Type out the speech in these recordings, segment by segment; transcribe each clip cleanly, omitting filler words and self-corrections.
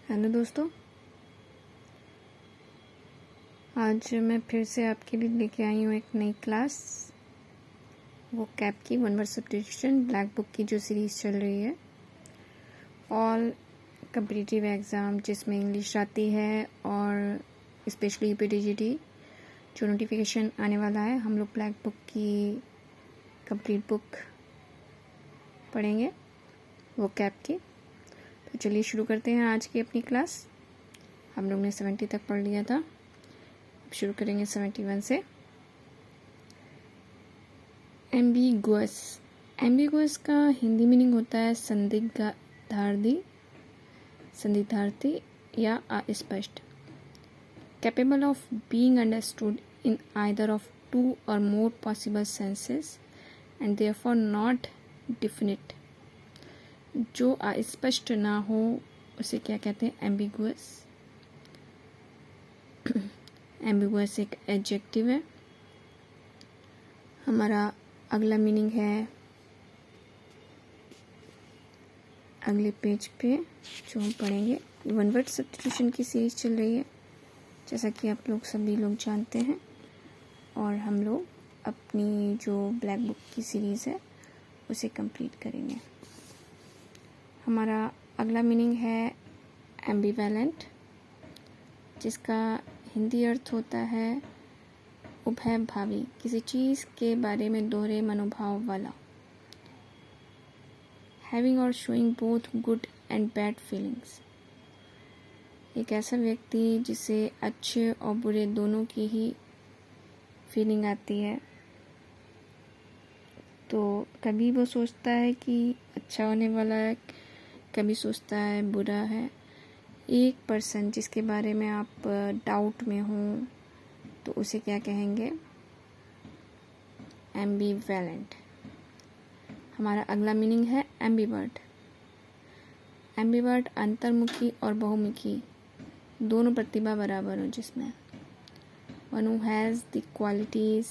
Hello दोस्तों, आज मैं फिर से आपके लिए लेके आई हूँ एक नई क्लास। वो कैप की one word substitution black book की जो सीरीज़ चल रही है, ऑल कम्पिटिटिव एग्ज़ाम जिसमें इंग्लिश आती है और स्पेशली यूपीटीजीटी जो नोटिफिकेशन आने वाला है, हम लोग ब्लैक बुक की कंप्लीट बुक पढ़ेंगे वो कैप की। तो चलिए शुरू करते हैं आज की अपनी क्लास। हम लोग ने 70 तक पढ़ लिया था, अब शुरू करेंगे 71 से। एम्बिगुअस। एम्बिगुअस का हिंदी मीनिंग होता है संदिग्धार्थी या अस्पष्ट। Capable of being understood in either of two or more possible senses and therefore not definite. जो अस्पष्ट ना हो उसे क्या कहते हैं? एम्बिगुअस। एम्बिगुअस एक एडजेक्टिव है। हमारा अगला मीनिंग है अगले पेज पे जो हम पढ़ेंगे। वन वर्ड सब्स्टिट्यूशन की सीरीज चल रही है, जैसा कि आप लोग सभी लोग जानते हैं, और हम लोग अपनी जो ब्लैक बुक की सीरीज़ है उसे कंप्लीट करेंगे। हमारा अगला मीनिंग है एम्बिवेलेंट, जिसका हिंदी अर्थ होता है उभय भावी, किसी चीज़ के बारे में दोहरे मनोभाव वाला। हैविंग और showing both good and bad feelings, एक ऐसा व्यक्ति जिसे अच्छे और बुरे दोनों की ही फीलिंग आती है। तो कभी वो सोचता है कि अच्छा होने वाला है, कभी सोचता है बुरा है। एक पर्सन जिसके बारे में आप डाउट में हो तो उसे क्या कहेंगे? एम्बिवेलेंट। हमारा अगला मीनिंग है एम्बिवर्ट। एम्बिवर्ट अंतर्मुखी और बहुमुखी दोनों प्रतिभा बराबर हो, जिसमें one who has the qualities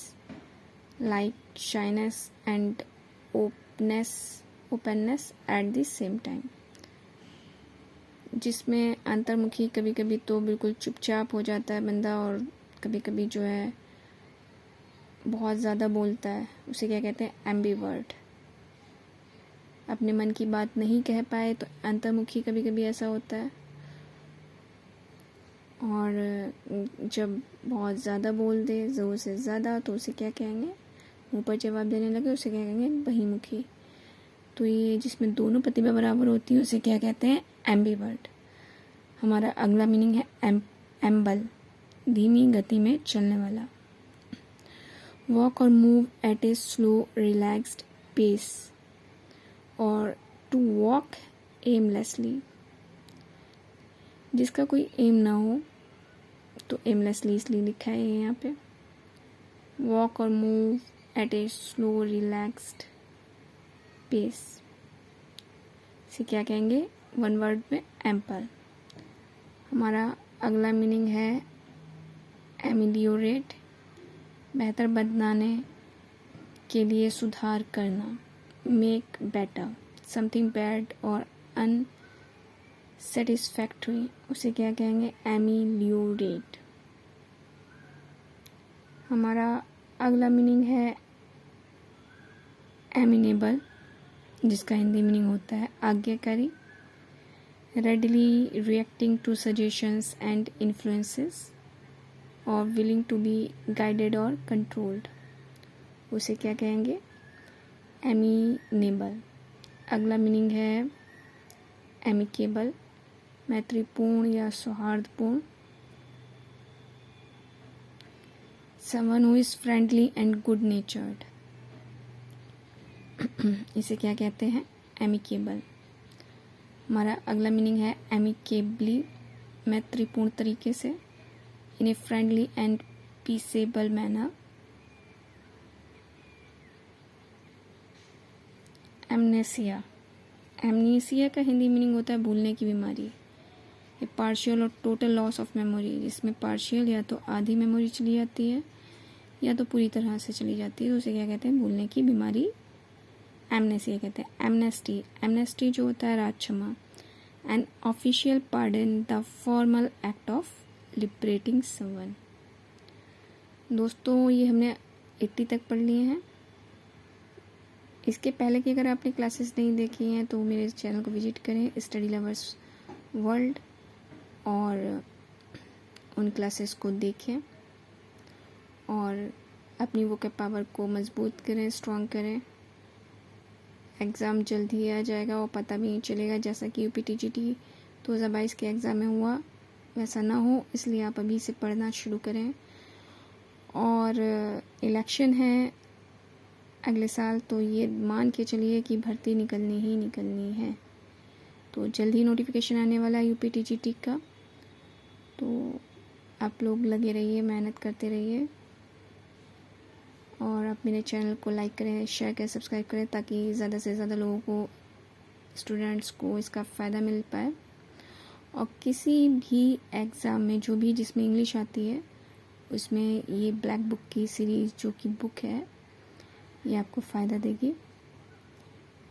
like shyness and openness at the same time. जिसमें अंतर्मुखी कभी कभी तो बिल्कुल चुपचाप हो जाता है बंदा, और कभी कभी जो है बहुत ज़्यादा बोलता है, उसे क्या कहते हैं? एम्बिवर्ट। अपने मन की बात नहीं कह पाए तो अंतर्मुखी कभी कभी ऐसा होता है, और जब बहुत ज़्यादा बोल दे ज़रूर से ज़्यादा तो उसे क्या कहेंगे? मुँह पर जवाब देने लगे उसे क्या कहेंगे? बहिमुखी। तो ये जिसमें दोनों प्रतिभा बराबर होती है उसे क्या कहते हैं? एम्बिवर्ट। हमारा अगला मीनिंग है एम्बल, धीमी गति में चलने वाला। वॉक और move at a slow relaxed pace, और टू वॉक एमलेसली, जिसका कोई एम ना हो तो एमलेसली इसलिए लिखा है यहाँ पे। वॉक और move at a slow relaxed pace से क्या कहेंगे? वन वर्ड में एम्पल। हमारा अगला मीनिंग है एमिलियोरेट, बेहतर बनाने के लिए सुधार करना। मेक बेटर समथिंग बैड और अनसेटिस्फैक्टरी, उसे क्या कहेंगे? एमिलियोरेट। हमारा अगला मीनिंग है एमिनेबल, जिसका हिंदी मीनिंग होता है आज्ञाकारी। Readily reacting to suggestions and influences और विलिंग टू बी गाइडेड और कंट्रोल्ड, उसे क्या कहेंगे? एमिनेबल। अगला मीनिंग है एमिकेबल, मैत्रीपूर्ण या सौहार्दपूर्ण। Someone who is friendly and good नेचर्ड, इसे क्या कहते हैं? एमिकेबल। हमारा अगला मीनिंग है एमिकेबली, मैत्रीपूर्ण तरीके से। In a friendly and peaceable manner. Amnesia. Amnesia का हिंदी मीनिंग होता है भूलने की बीमारी। ये पार्शियल और टोटल लॉस ऑफ मेमोरी, जिसमें पार्शियल या तो आधी मेमोरी चली जाती है या तो पूरी तरह से चली जाती है, तो उसे क्या कहते हैं? भूलने की बीमारी एमनेसिया कहते हैं। एमनेस्टी। एमनेस्टी जो होता है राज क्षमा। An official pardon, the formal act of liberating someone. दोस्तों ये हमने 80 तक पढ़ लिए हैं। इसके पहले की अगर आपने क्लासेस नहीं देखी हैं तो मेरे चैनल को विजिट करें, स्टडी लवर्स वर्ल्ड, और उन क्लासेस को देखें और अपनी वोकैब पावर को मजबूत करें, स्ट्रॉन्ग करें। एग्ज़ाम जल्द ही आ जाएगा और पता भी नहीं चलेगा, जैसा कि UPTGT 2022 के एग्ज़ाम में हुआ वैसा ना हो, इसलिए आप अभी से पढ़ना शुरू करें। और इलेक्शन है अगले साल, तो ये मान के चलिए कि भर्ती निकलनी ही निकलनी है। तो जल्द ही नोटिफिकेशन आने वाला है UPTGT का, तो आप लोग लगे रहिए, मेहनत करते रहिए और आप मेरे चैनल को लाइक करें, शेयर करें, सब्सक्राइब करें, ताकि ज़्यादा से ज़्यादा लोगों को, स्टूडेंट्स को इसका फ़ायदा मिल पाए। और किसी भी एग्ज़ाम में जो भी जिसमें इंग्लिश आती है उसमें ये ब्लैक बुक की सीरीज़ जो कि बुक है ये आपको फ़ायदा देगी।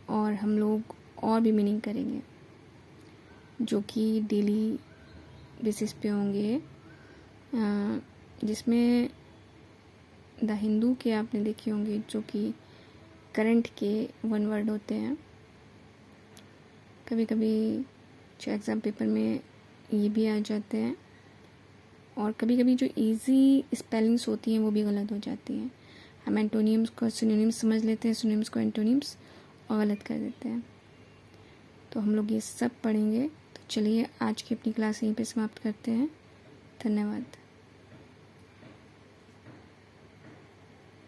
और हम लोग और भी मीनिंग करेंगे जो कि डेली बेसिस पे होंगे, जिसमें द हिंदू के आपने देखे होंगे जो कि करंट के 1 वर्ड होते हैं। कभी कभी जो एग्ज़ाम पेपर में ये भी आ जाते हैं, और कभी कभी जो इजी स्पेलिंग्स होती हैं वो भी गलत हो जाती हैं। हम एंटोनियम्स को सिनोनिम्स समझ लेते हैं, सिनोनिम्स को एंटोनिम्स, और गलत कर देते हैं। तो हम लोग ये सब पढ़ेंगे। तो चलिए आज की अपनी क्लास यहीं पे समाप्त करते हैं। धन्यवाद।